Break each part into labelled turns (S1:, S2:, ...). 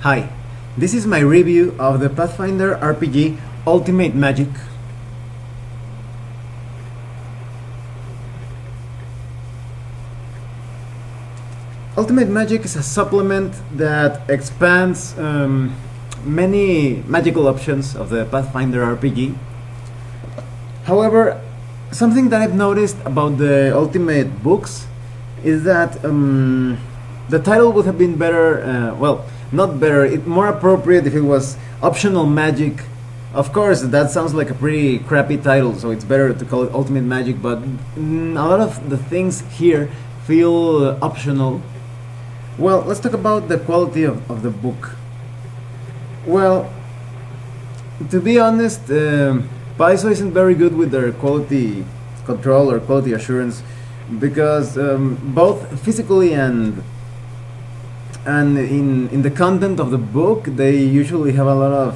S1: Hi, this is my review of the Pathfinder RPG Ultimate Magic. Ultimate Magic is a supplement that expands many magical options of the Pathfinder RPG. However, something that I've noticed about the Ultimate books is that the title would have been better, not better, more appropriate if it was Optional Magic. Of course, that sounds like a pretty crappy title, so it's better to call it Ultimate Magic, but a lot of the things here feel optional. Well, let's talk about the quality of the book. Well, to be honest, Paizo isn't very good with their quality control or quality assurance, because both physically and in the content of the book, they usually have a lot of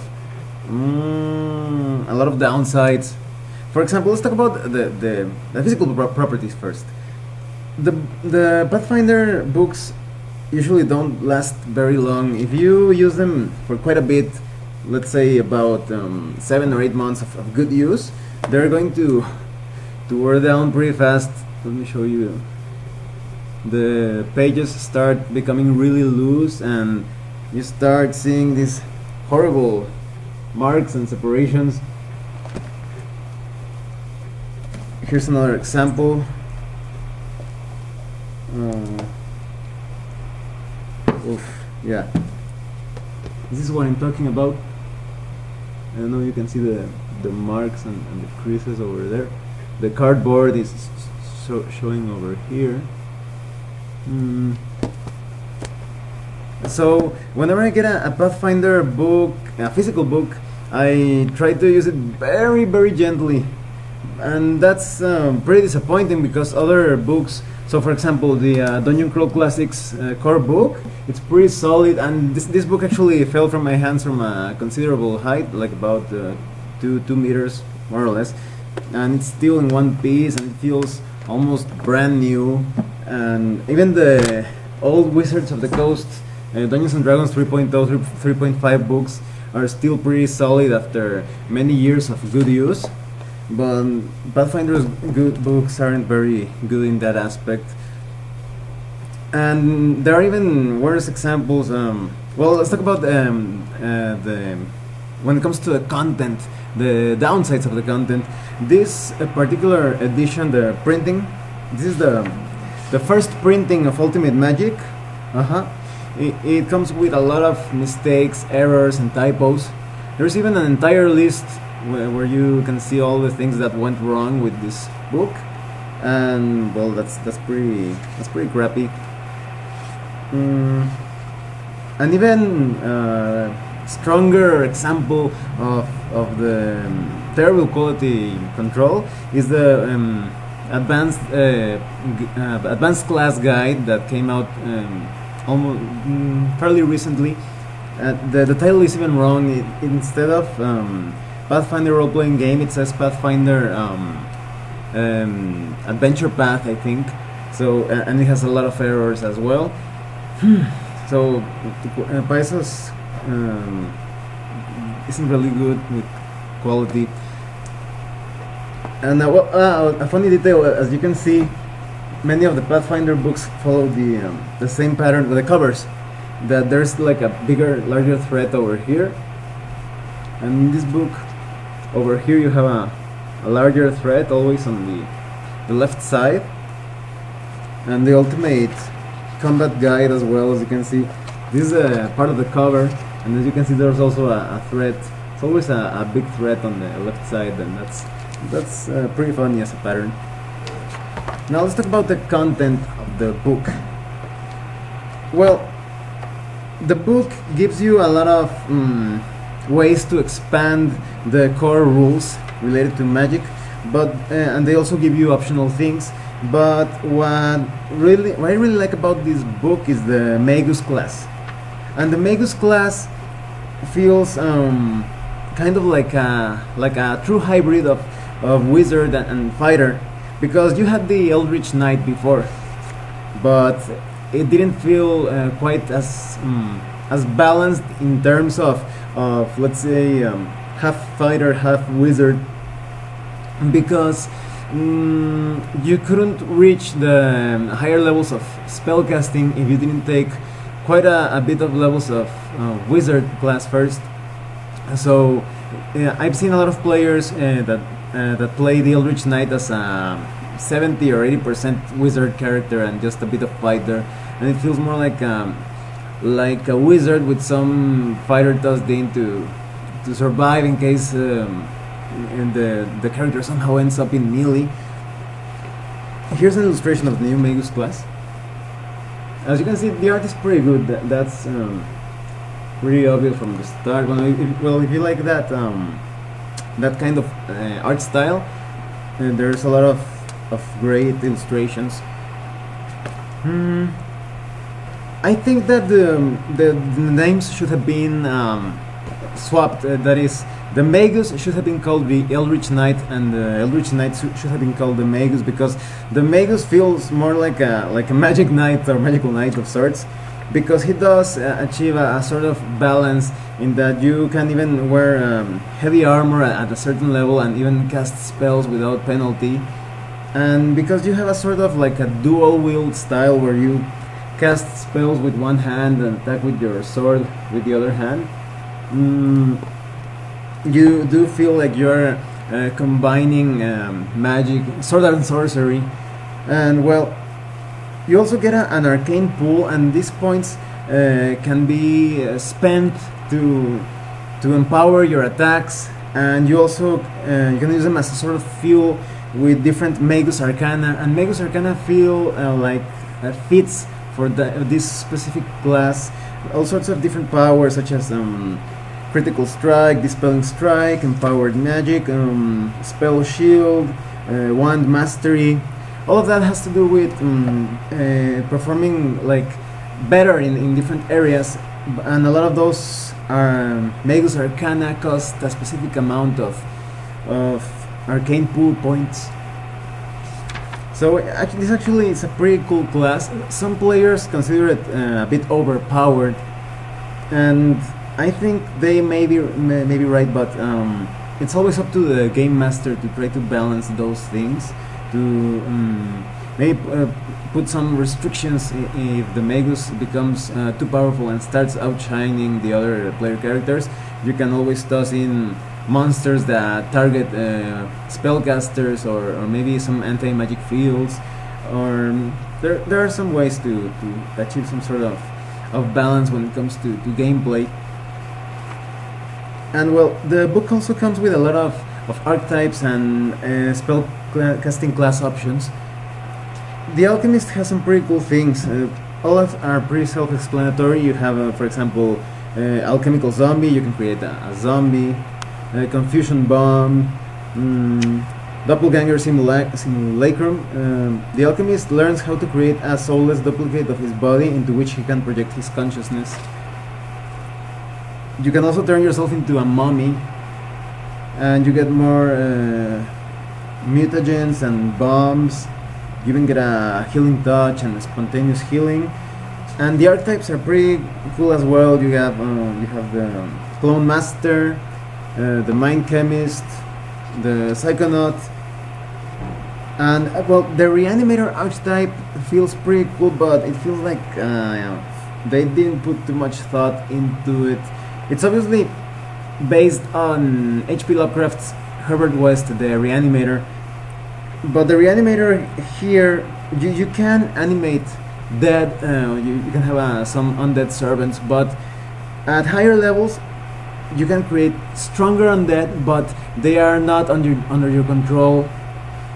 S1: downsides. For example, let's talk about the physical properties first. The Pathfinder books usually don't last very long. If you use them for quite a bit, let's say about 7 or 8 months of good use, they're going to wear down pretty fast. Let me show you. The pages start becoming really loose and you start seeing these horrible marks and separations. Here's another example. Yeah, this is what I'm talking about. I don't know if you can see the marks and the creases over there. The cardboard is showing over here. So whenever I get a Pathfinder book, a physical book, I try to use it very, very gently, and that's pretty disappointing because other books, so for example the Dungeon Crawl Classics core book, it's pretty solid, and this book actually fell from my hands from a considerable height, like about 2 meters more or less, and it's still in one piece and it feels almost brand new. And even the old Wizards of the Coast, Dungeons and Dragons 3.0, 3.5 books are still pretty solid after many years of good use. But Pathfinder's good books aren't very good in that aspect. And there are even worse examples. Well, let's talk about when it comes to the content, the downsides of the content. This particular edition, the printing, this is the first printing of Ultimate Magic. It comes with a lot of mistakes, errors, and typos. There's even an entire list where you can see all the things that went wrong with this book, and well, that's pretty crappy. And even stronger example of the terrible quality control is the advanced class guide that came out almost fairly recently. The title is even wrong. Instead of Pathfinder role-playing game, it says Pathfinder Adventure Path, I think. So and it has a lot of errors as well. So Paizo's isn't really good with quality. And a funny detail, as you can see, many of the Pathfinder books follow the same pattern with the covers. That there's like a larger thread over here, and in this book over here you have a larger thread always on the left side, and the Ultimate Combat Guide as well, as you can see. This is a part of the cover, and as you can see there's also a thread. It's always a big thread on the left side, and that's pretty funny as a pattern. Now let's talk about the content of the book. Well, the book gives you a lot of ways to expand the core rules related to magic, but and they also give you optional things. But what I really like about this book is the Magus Class, and the Magus Class feels kind of like a true hybrid of wizard and fighter, because you had the Eldritch Knight before, but it didn't feel quite as balanced in terms of let's say half fighter, half wizard, because you couldn't reach the higher levels of spellcasting if you didn't take quite a bit of levels of wizard class first. So I've seen a lot of players that play the Eldritch Knight as a 70 or 80% wizard character and just a bit of fighter, and it feels more like a wizard with some fighter tossed in to survive in case and the character somehow ends up in melee. Here's an illustration of the new Magus Class. As you can see, the art is pretty good. That's pretty obvious from the start. Well, if you like that that kind of art style, there's a lot of great illustrations. I think that the names should have been swapped. That is, the Magus should have been called the Eldritch Knight, and the Eldritch Knight should have been called the Magus, because the Magus feels more like a magic knight or magical knight of sorts, because he does achieve a sort of balance in that you can even wear heavy armor at a certain level and even cast spells without penalty, and because you have a sort of like a dual wield style where you cast spells with one hand and attack with your sword with the other hand. You do feel like you're combining magic, sword and sorcery, and well, you also get an arcane pool, and these points can be spent to empower your attacks, and you also you can use them as a sort of fuel with different Magus Arcana, and Magus Arcana feel like fits for this specific class. All sorts of different powers, such as critical strike, dispelling strike, empowered magic, spell shield, wand mastery. All of that has to do with performing like better in different areas, and a lot of those Magus Arcana cost a specific amount of arcane pool points. So actually it's a pretty cool class. Some players consider it a bit overpowered, and I think they may be right, but it's always up to the game master to try to balance those things, to maybe put some restrictions if the Magus becomes too powerful and starts outshining the other player characters. You can always toss in monsters that target spellcasters, or maybe some anti-magic fields, or there are some ways to achieve some sort of balance when it comes to gameplay. And well, the book also comes with a lot of archetypes and spell casting class options. The Alchemist has some pretty cool things. All of are pretty self-explanatory. You have, for example, alchemical zombie. You can create a zombie. Confusion bomb. Doppelganger simulacrum. The Alchemist learns how to create a soulless duplicate of his body into which he can project his consciousness. You can also turn yourself into a mummy, and you get more mutagens and bombs. You even get a healing touch and a spontaneous healing. And the archetypes are pretty cool as well. You have the Clone Master, the Mind Chemist, the Psychonaut, and well, the Reanimator archetype feels pretty cool, but it feels like they didn't put too much thought into it. It's obviously based on H.P. Lovecraft's Herbert West, the Reanimator, but the Reanimator here, you can animate dead, you can have some undead servants, but at higher levels you can create stronger undead, but they are not under your control.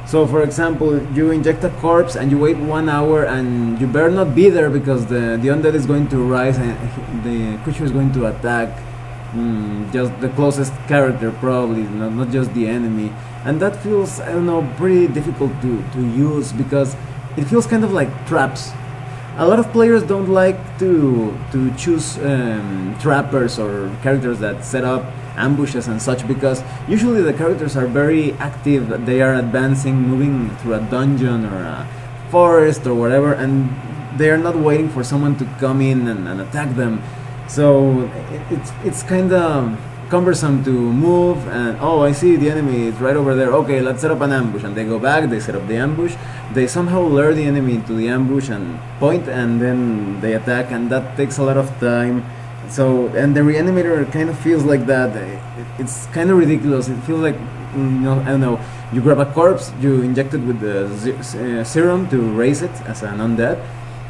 S1: So for example, you inject a corpse and you wait 1 hour, and you better not be there, because the undead is going to rise and the creature is going to attack just the closest character, probably not just the enemy. And that feels, I don't know, pretty difficult to use, because it feels kind of like traps. A lot of players don't like to choose trappers or characters that set up ambushes and such, because usually the characters are very active. They are advancing, moving through a dungeon or a forest or whatever, and they are not waiting for someone to come in and attack them. So it's kind of cumbersome to move, and oh, I see the enemy is right over there, okay, let's set up an ambush, and they go back, they set up the ambush, they somehow lure the enemy into the ambush and point, and then they attack, and that takes a lot of time. So, and the Reanimator kind of feels like that. It's kind of ridiculous. It feels like, I don't know, you grab a corpse, you inject it with the serum to raise it as an undead,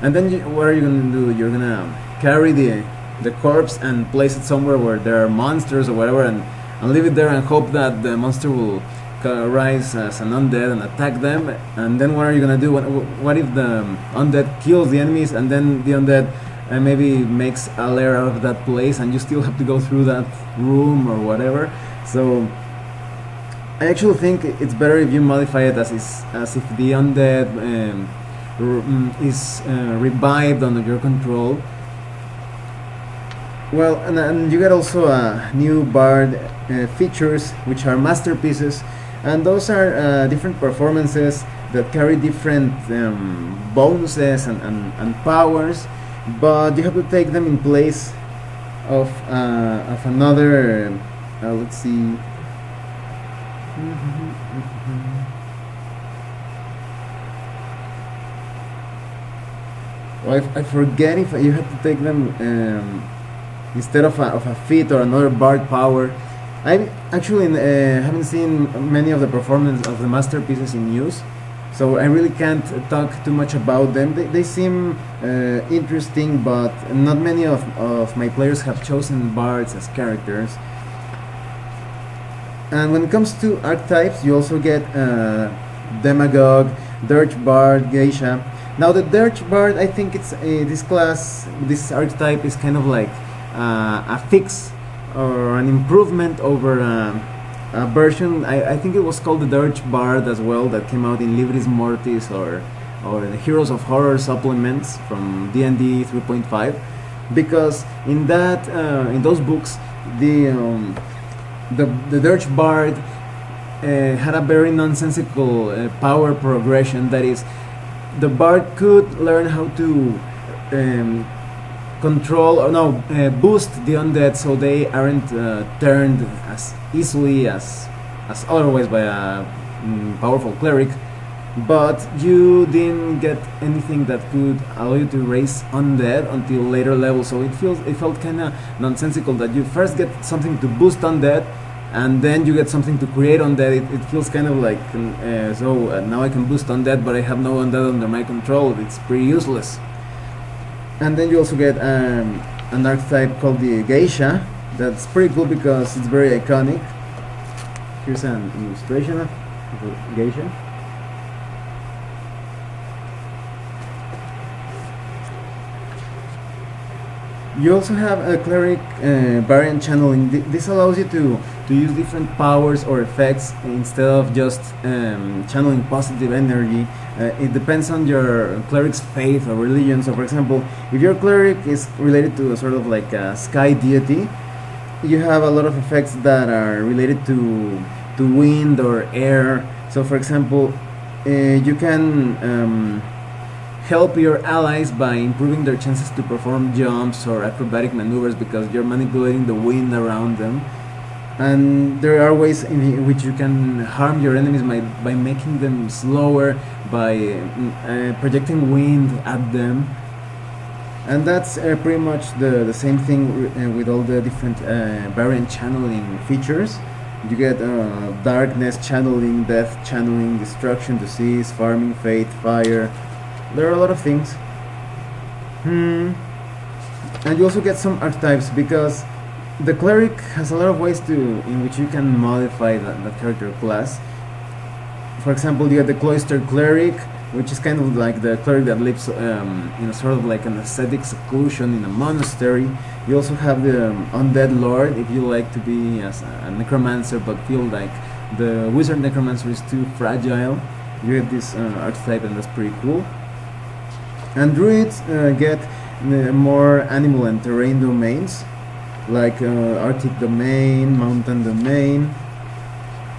S1: and then what are you going to do? You're going to carry the corpse and place it somewhere where there are monsters or whatever, and leave it there and hope that the monster will rise as an undead and attack them. And then what are you going to do? What if the undead kills the enemies, and then the undead maybe makes a lair out of that place, and you still have to go through that room or whatever? So I actually think it's better if you modify it as if the undead is revived under your control. Well, and you get also new bard features, which are masterpieces, and those are different performances that carry different bonuses and powers, but you have to take them in place of another. Let's see. Well, I forget if you have to take them instead of a feat or another bard power. I actually haven't seen many of the performance of the masterpieces in use, so I really can't talk too much about them. They seem interesting, but not many of my players have chosen bards as characters. And when it comes to archetypes, you also get Demagogue, Dirge Bard, Geisha. Now the Dirge Bard, I think it's this archetype is kind of like a fix or an improvement over a version. I think it was called the Dirge Bard as well, that came out in Libris Mortis or the Heroes of Horror supplements from D&D 3.5, because in those books the Dirge Bard had a very nonsensical power progression. That is, the Bard could learn how to control or boost the undead so they aren't turned as easily as otherwise by a powerful cleric, but you didn't get anything that could allow you to raise undead until later levels. So it felt kind of nonsensical that you first get something to boost undead and then you get something to create undead. It feels kind of like now I can boost undead, but I have no undead under my control. It's pretty useless. And then you also get an archetype called the Geisha. That's pretty cool because it's very iconic. Here's an illustration of Geisha. You also have a cleric variant channeling. This allows you to use different powers or effects instead of just channeling positive energy. It depends on your cleric's faith or religion. So for example, if your cleric is related to a sort of like a sky deity, you have a lot of effects that are related to wind or air. So for example, you can help your allies by improving their chances to perform jumps or acrobatic maneuvers because you're manipulating the wind around them. And there are ways in which you can harm your enemies by making them slower, by projecting wind at them. And that's pretty much the same thing with all the different variant channeling features. You get darkness channeling, death channeling, destruction, disease, farming, faith, fire. There are a lot of things. And you also get some archetypes because the cleric has a lot of ways in which you can modify that character class. For example, you get the cloistered cleric, which is kind of like the cleric that lives in a sort of like an ascetic seclusion in a monastery. You also have the undead lord, if you like to be as a necromancer but feel like the wizard necromancer is too fragile. You get this archetype, and that's pretty cool. And druids get more animal and terrain domains, like Arctic domain, mountain domain.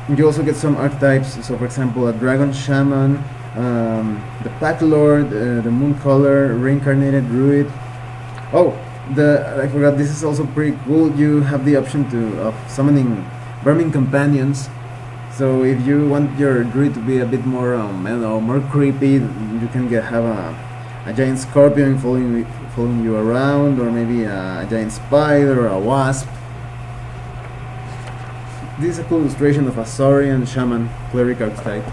S1: You also get some archetypes, so for example a dragon shaman, The Pack Lord, the Moon Caller, Reincarnated Druid. Oh, I forgot. This is also pretty cool. You have the option of summoning Vermin Companions. So if you want your druid to be a bit more, I don't know, more creepy, you can have a giant scorpion following you around, or maybe a giant spider or a wasp. This is a cool illustration of a Saurian Shaman Cleric archetype.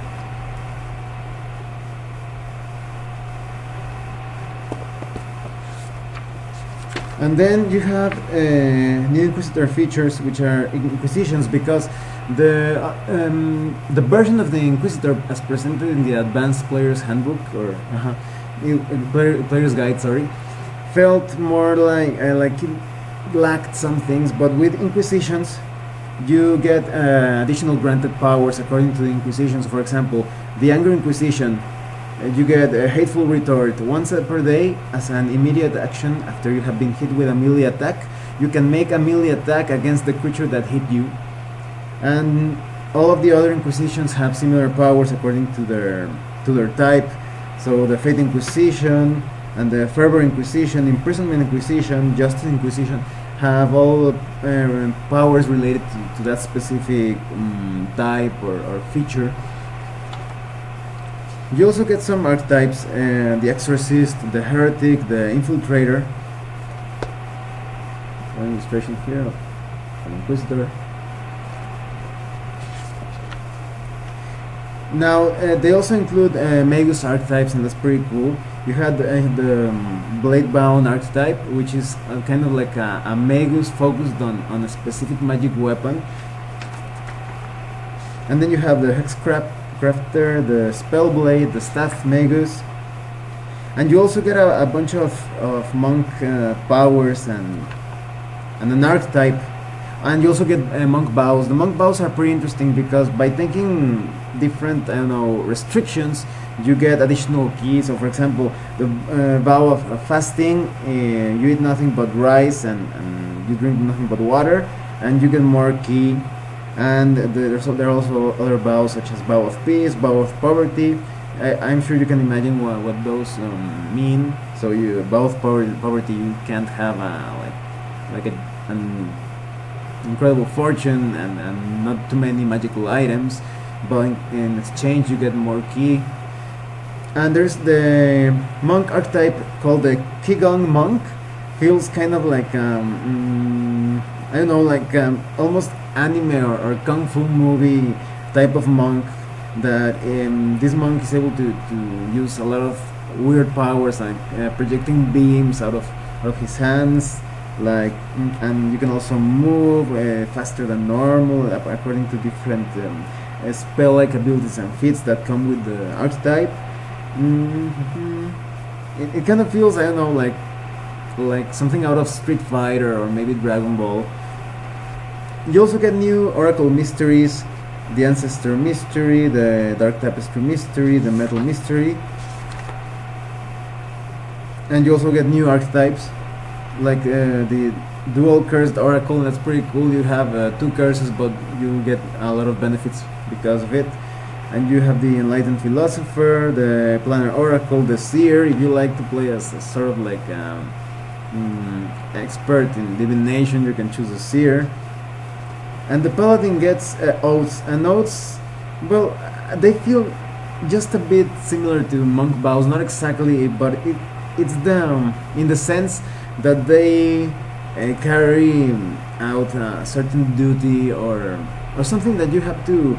S1: And then you have new Inquisitor features, which are Inquisitions, because the version of the Inquisitor as presented in the Advanced Player's Handbook, or Player's Guide, sorry, felt more like it lacked some things, but with Inquisitions you get additional granted powers according to the Inquisitions. For example, the Anger Inquisition, you get a Hateful Retort once per day as an immediate action after you have been hit with a melee attack. You can make a melee attack against the creature that hit you, and all of the other Inquisitions have similar powers according to their type. So the Fate Inquisition and the Fervor Inquisition, Imprisonment Inquisition, Justice Inquisition have all powers related to that specific type or feature. You also get some archetypes, the Exorcist, the Heretic, the Infiltrator. One illustration here of an Inquisitor. Now, they also include Magus archetypes, and that's pretty cool. You had the Blade-bound archetype, which is kind of like a Magus focused on a specific magic weapon. And then you have the Hexcrafter, the Spellblade, the Staff Magus. And you also get a bunch of monk powers and an archetype. And you also get monk bows. The monk bows are pretty interesting because by taking different, restrictions, you get additional keys. So for example, the vow of fasting, you eat nothing but rice and you drink nothing but water, and you get more key. And there are also other vows such as vow of peace, vow of poverty. I'm sure you can imagine what those mean. So you vow of poverty, you can't have an incredible fortune and not too many magical items, but in exchange you get more key. And there's the monk archetype called the Qigong Monk. Feels kind of like almost anime or kung fu movie type of monk, that this monk is able to use a lot of weird powers, like projecting beams out of his hands, and you can also move faster than normal according to different spell-like abilities and feats that come with the archetype. It kind of feels, like something out of Street Fighter or maybe Dragon Ball. You also get new Oracle Mysteries, the Ancestor Mystery, the Dark Tapestry Mystery, the Metal Mystery. And you also get new archetypes, like the Dual Cursed Oracle. That's pretty cool. You have 2 curses, but you get a lot of benefits because of it. And you have the Enlightened Philosopher, the Planar Oracle, the Seer. If you like to play as a sort of like expert in divination, you can choose a Seer. And the Paladin gets oaths, and oaths, well, they feel just a bit similar to monk vows, not exactly, but it's them in the sense that they carry out a certain duty or something that you have to,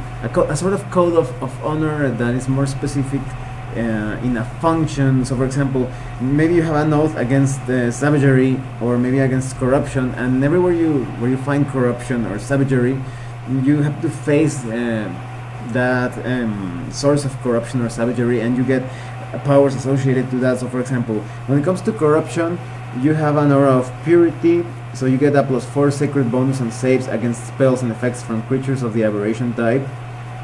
S1: a sort of code of honor that is more specific in a function. So for example, maybe you have an oath against savagery or maybe against corruption, and everywhere where you find corruption or savagery, you have to face that source of corruption or savagery, and you get powers associated to that. So for example, when it comes to corruption, you have an aura of purity, so you get a +4 sacred bonus on saves against spells and effects from creatures of the aberration type.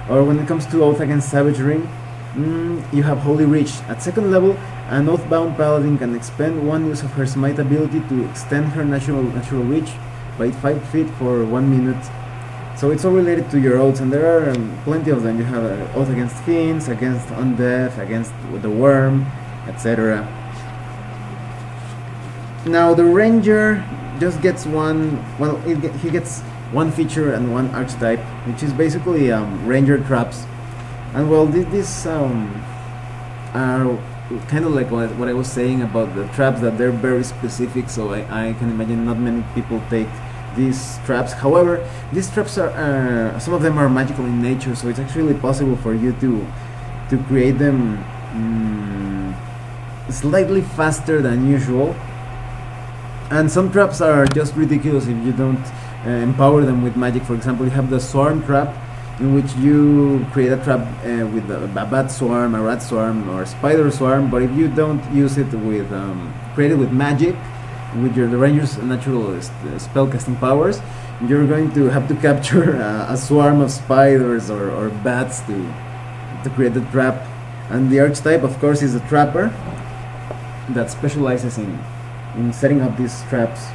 S1: Or when it comes to oath against savagery, you have Holy Reach. At 2nd level, an oath-bound paladin can expend 1 use of her smite ability to extend her natural reach by 5 feet for 1 minute. So it's all related to your oaths, and there are plenty of them. You have oath against fiends, against undeath, against the worm, etc. Now the ranger just gets one. Well, he gets one feature and one archetype, which is basically ranger traps. And well, these are kind of like what I was saying about the traps, that they're very specific. So I can imagine not many people take these traps. However, these traps are some of them are magical in nature, so it's actually possible for you to create them slightly faster than usual. And some traps are just ridiculous if you don't empower them with magic. For example, you have the swarm trap, in which you create a trap with a bat swarm, a rat swarm, or a spider swarm. But if you don't use it with create it with magic, with the ranger's natural spellcasting powers, you're going to have to capture a swarm of spiders or bats to create the trap. And the archetype, of course, is a trapper that specializes in setting up these traps.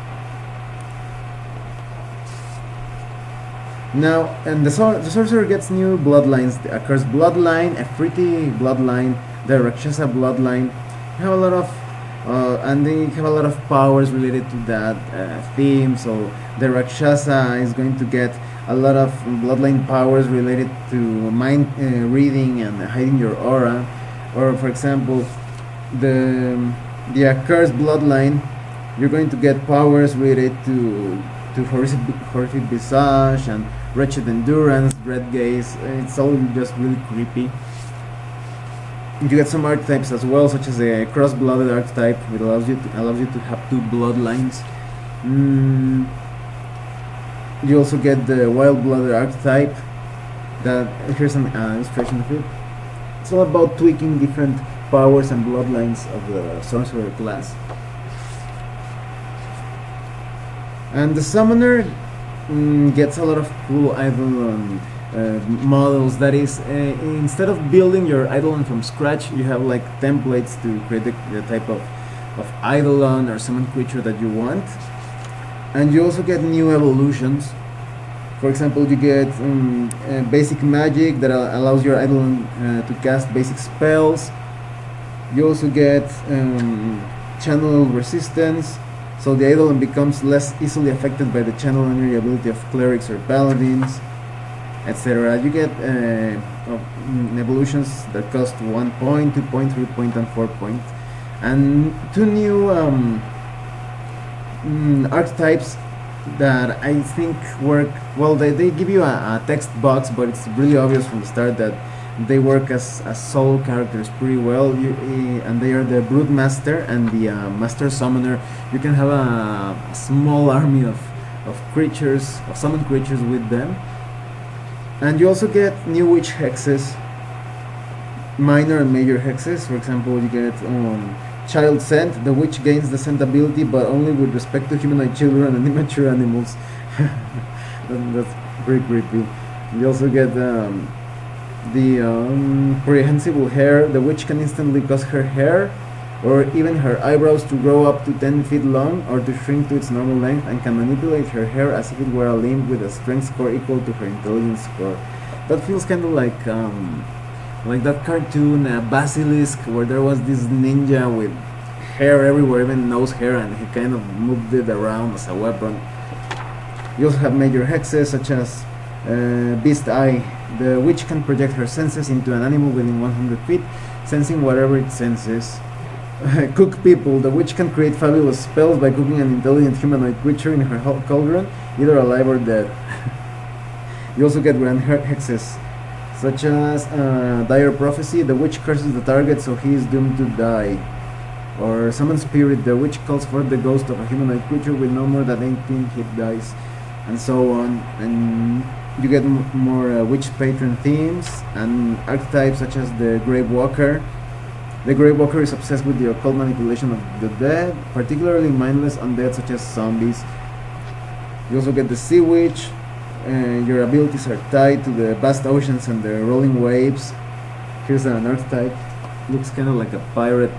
S1: Now, and the sorcerer gets new bloodlines: a cursed bloodline, a fruity bloodline, the Rakshasa bloodline. You have a lot of and they have a lot of powers related to that theme. So the Rakshasa is going to get a lot of bloodline powers related to mind reading and hiding your aura. Or for example, the accursed bloodline, you're going to get powers related to horrific visage and wretched endurance, dread gaze. It's all just really creepy. You get some archetypes as well, such as a cross-blooded archetype, which allows you to have two bloodlines. You also get the wild-blooded archetype. That here's an illustration of it. It's all about tweaking different powers and bloodlines of the sorcerer class. And the summoner gets a lot of cool eidolon models. That is, instead of building your eidolon from scratch, you have like templates to create the type of eidolon or summon creature that you want. And you also get new evolutions. For example, you get basic magic that allows your eidolon to cast basic spells. You also get channel resistance, so the eidolon becomes less easily affected by the channel energy ability of clerics or paladins, etc. You get evolutions that cost 1 point, 2 point, 3 point, and 4 point. And two new archetypes that I think work well. They give you a text box, but it's really obvious from the start that they work as solo characters pretty well. And they are the Brute Master and the Master Summoner. You can have a small army of creatures, of summoned creatures with them. And you also get new witch hexes, minor and major hexes. For example, you get Child Scent. The witch gains the scent ability, but only with respect to humanoid children and immature animals. That's pretty creepy. You also get the Prehensile Hair. The witch can instantly cause her hair or even her eyebrows to grow up to 10 feet long or to shrink to its normal length, and can manipulate her hair as if it were a limb with a strength score equal to her intelligence score. That feels kind of like that cartoon Basilisk, where there was this ninja with hair everywhere, even nose hair, and he kind of moved it around as a weapon. You also have major hexes such as Beast Eye. The witch can project her senses into an animal within 100 feet, sensing whatever it senses. Cook People. The witch can create fabulous spells by cooking an intelligent humanoid creature in her cauldron, either alive or dead. You also get grand hexes, such as Dire Prophecy. The witch curses the target, so he is doomed to die. Or Summon Spirit. The witch calls forth the ghost of a humanoid creature with no more than 18 hit dice, and so on. And you get more witch patron themes and archetypes such as the Grave Walker. The Grave Walker is obsessed with the occult manipulation of the dead, particularly mindless undead such as zombies. You also get the Sea Witch. Your abilities are tied to the vast oceans and the rolling waves. Here's an archetype. Looks kind of like a pirate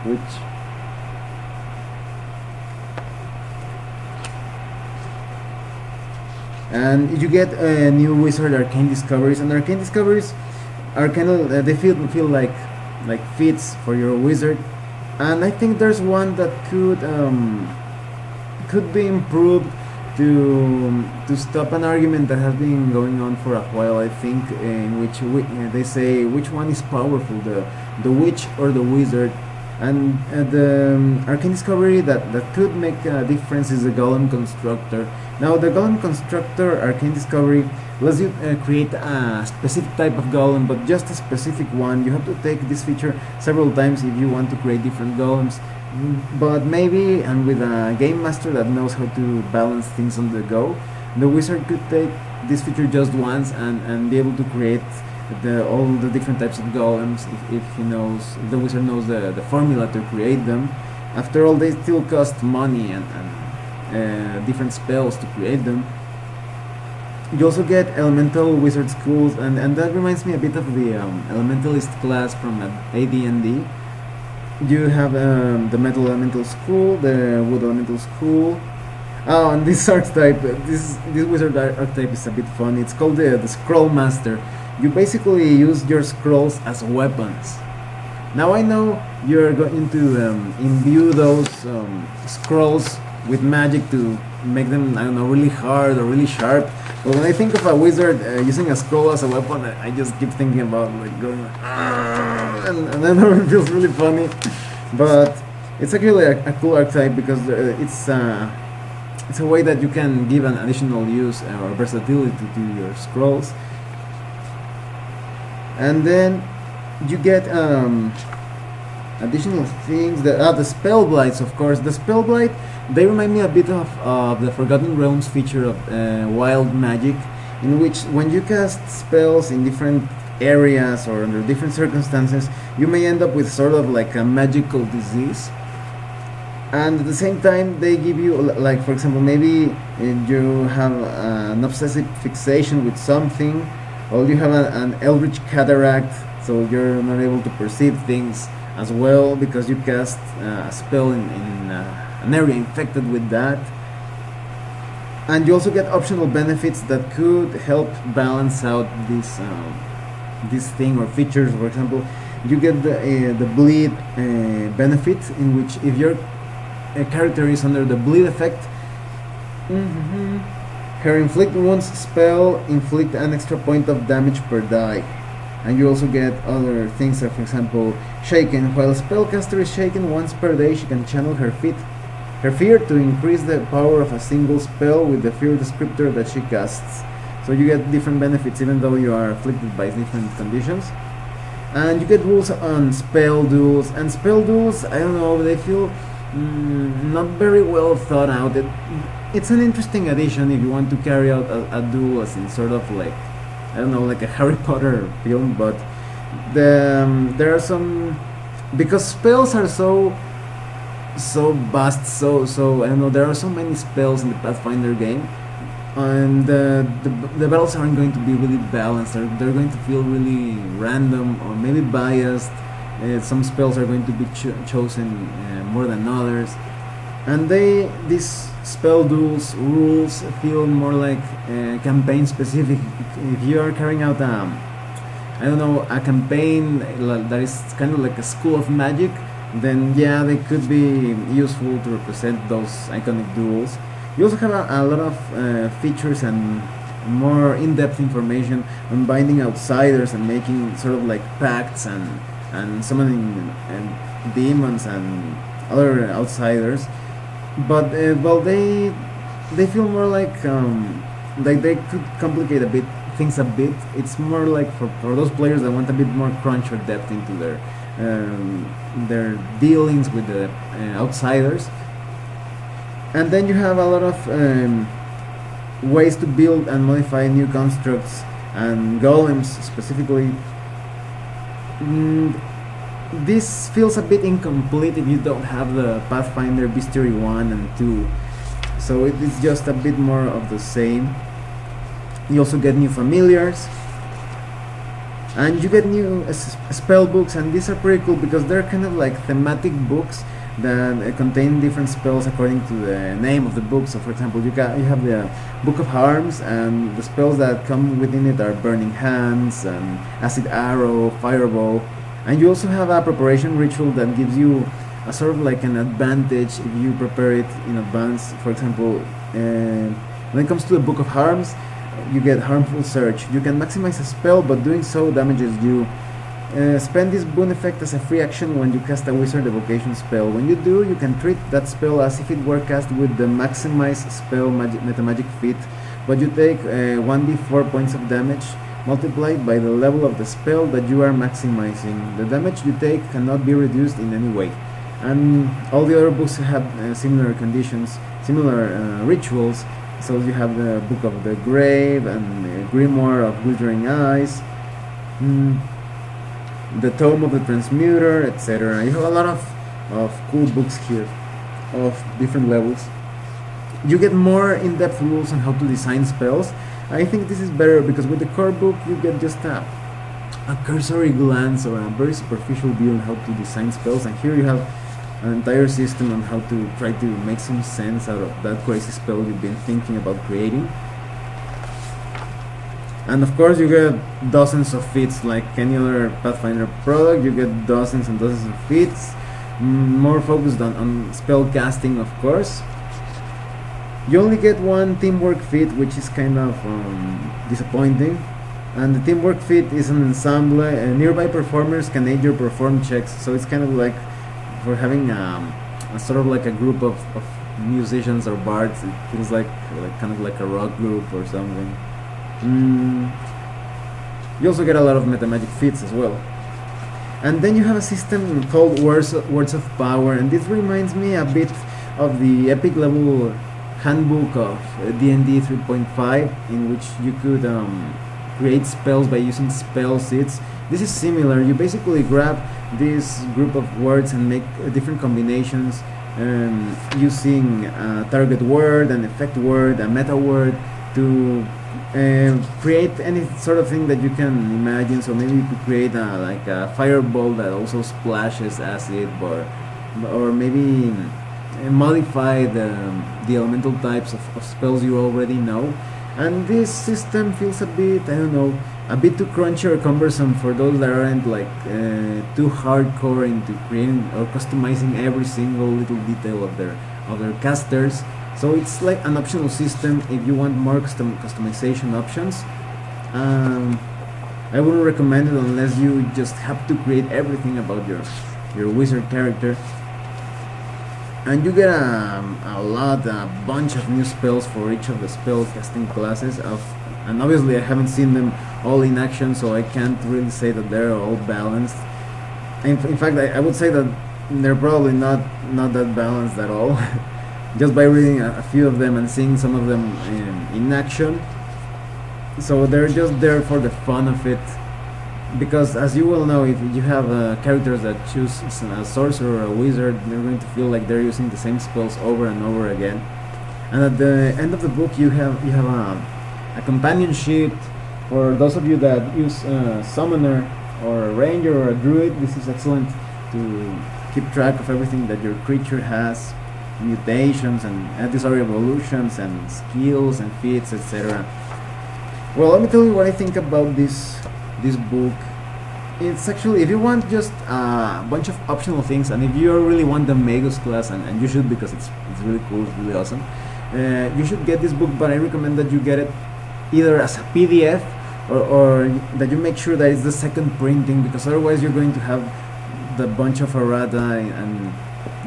S1: witch. And you get new wizard arcane discoveries, and arcane discoveries are kind of they feel like feats for your wizard. And I think there's one that could be improved to stop an argument that has been going on for a while. I think in which they say which one is powerful, the witch or the wizard. And the arcane discovery that could make a difference is the Golem Constructor. Now the Golem Constructor arcane discovery lets you create a specific type of golem, but just a specific one. You have to take this feature several times if you want to create different golems. But maybe, and with a game master that knows how to balance things on the go, the wizard could take this feature just once and be able to create all the different types of golems if the wizard knows the formula to create them. After all, they still cost money and different spells to create them. You also get elemental wizard schools, and that reminds me a bit of the elementalist class from AD&D. You have the metal elemental school, the wood elemental school. Oh, and this archetype, this wizard archetype is a bit funny. It's called the scroll master. You basically use your scrolls as weapons. Now I know you're going to imbue those scrolls with magic to make them, I don't know, really hard or really sharp. But when I think of a wizard using a scroll as a weapon, I just keep thinking about like going, and then it feels really funny. But it's actually a cool archetype because it's a way that you can give an additional use or versatility to your scrolls. And then you get additional things. The spell blights, of course. The spell blight, they remind me a bit of the Forgotten Realms feature of wild magic, in which when you cast spells in different areas or under different circumstances, you may end up with sort of like a magical disease. And at the same time, they give you, like for example, maybe you have an obsessive fixation with something, or you have an eldritch cataract, so you're not able to perceive things as well because you cast a spell in an area infected with that. And you also get optional benefits that could help balance out this thing or features. For example, you get the bleed benefit, in which if your character is under the bleed effect, her inflict wounds spell inflict an extra point of damage per die. And you also get other things, like for example, shaken. While a spellcaster is shaken once per day, she can channel her fear to increase the power of a single spell with the fear descriptor that she casts. So you get different benefits even though you are afflicted by different conditions. And you get rules on spell duels. And spell duels, I don't know, they feel not very well thought out. It's an interesting addition if you want to carry out a duel as in sort of like, I don't know, like a Harry Potter film. But there are some, because spells are so vast, so I don't know, there are so many spells in the Pathfinder game, and the battles aren't going to be really balanced. They're going to feel really random or maybe biased. Some spells are going to be chosen more than others, and these spell duels rules feel more like campaign specific. If you are carrying out I don't know, a campaign that is kind of like a school of magic, then yeah, they could be useful to represent those iconic duels. You also have a lot of features and more in-depth information on binding outsiders and making sort of like pacts and summoning demons and other outsiders. But well, they feel more like they could complicate things a bit. It's more like for those players that want a bit more crunch or depth into their dealings with the outsiders. And then you have a lot of ways to build and modify new constructs and golems specifically. This feels a bit incomplete if you don't have the Pathfinder Bestiary 1 and 2, so it's just a bit more of the same. You also get new familiars, and you get new spell books, and these are pretty cool because they're kind of like thematic books that contain different spells according to the name of the book. So for example, you have the Book of Harms, and the spells that come within it are Burning Hands and Acid Arrow, Fireball, and you also have a preparation ritual that gives you a sort of like an advantage if you prepare it in advance. For example, when it comes to the Book of Harms, you get Harmful Surge. You can maximize a spell, but doing so damages you. Spend this boon effect as a free action when you cast a wizard evocation spell. When you do, you can treat that spell as if it were cast with the maximize spell Mathematic Feat, but you take 1d4 points of damage multiplied by the level of the spell that you are maximizing. The damage you take cannot be reduced in any way. And all the other books have similar conditions, similar rituals. So you have the Book of the Grave and the Grimoire of Glittering Eyes. The Tome of the Transmuter, etc. You have a lot of cool books here of different levels. You get more in-depth rules on how to design spells. I think this is better because with the core book you get just a cursory glance or a very superficial view on how to design spells, and here you have an entire system on how to try to make some sense out of that crazy spell you've been thinking about creating. And of course you get dozens of feats like any other Pathfinder product. You get dozens and dozens of feats, more focused on spell casting, of course. You only get one teamwork feat, which is kind of disappointing. And the teamwork feat is an ensemble. Nearby performers can aid your perform checks, so it's kind of like for having a sort of like a group of musicians or bards. It feels like kind of like a rock group or something. You also get a lot of Mathematic Feats as well. And then you have a system called Words of Power, and this reminds me a bit of the epic level handbook of D&D 3.5, in which you could create spells by using spell seeds. This is similar. You basically grab this group of words and make different combinations using a target word, an effect word, a meta word, to create any sort of thing that you can imagine. So maybe you could create like a fireball that also splashes acid, or maybe modify the elemental types of spells you already know. And this system feels a bit, I don't know, a bit too crunchy or cumbersome for those that aren't like too hardcore into creating or customizing every single little detail of their casters. So it's like an optional system if you want more customization options. I wouldn't recommend it unless you just have to create everything about your wizard character. And you get a bunch of new spells for each of the spell casting classes. And obviously I haven't seen them all in action, so I can't really say that they're all balanced. In fact, I would say that they're probably not that balanced at all. Just by reading a few of them and seeing some of them in action. So they're just there for the fun of it, because as you well know, if you have characters that choose a sorcerer or a wizard, they're going to feel like they're using the same spells over and over again. And at the end of the book you have a companion sheet for those of you that use summoner or a ranger or a druid. This is excellent to keep track of everything that your creature has, mutations and anti-sorry evolutions and skills and feats, etc. Well, let me tell you what I think about this book. It's actually, if you want just a bunch of optional things, and if you really want the Magus Class, and you should, because it's really cool, it's really awesome, you should get this book. But I recommend that you get it either as a PDF or that you make sure that it's the second printing, because otherwise you're going to have the bunch of errata, and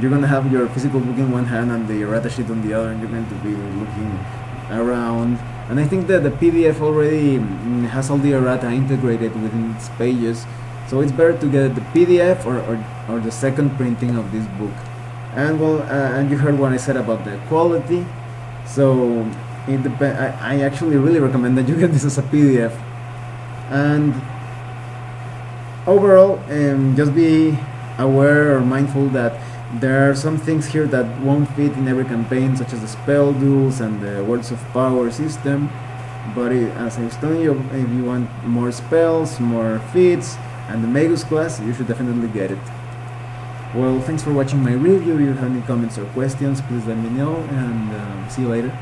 S1: you're going to have your physical book in one hand and the errata sheet on the other, and you're going to be looking around. And I think that the PDF already has all the errata integrated within its pages, so it's better to get the PDF or the second printing of this book. And well, and you heard what I said about the quality, so I actually really recommend that you get this as a PDF. And overall, just be aware or mindful that there are some things here that won't fit in every campaign, such as the spell duels and the Words of Power system. But as I was telling you, if you want more spells, more feats, and the Magus Class, you should definitely get it. Well, thanks for watching my review. If you have any comments or questions, please let me know, and see you later.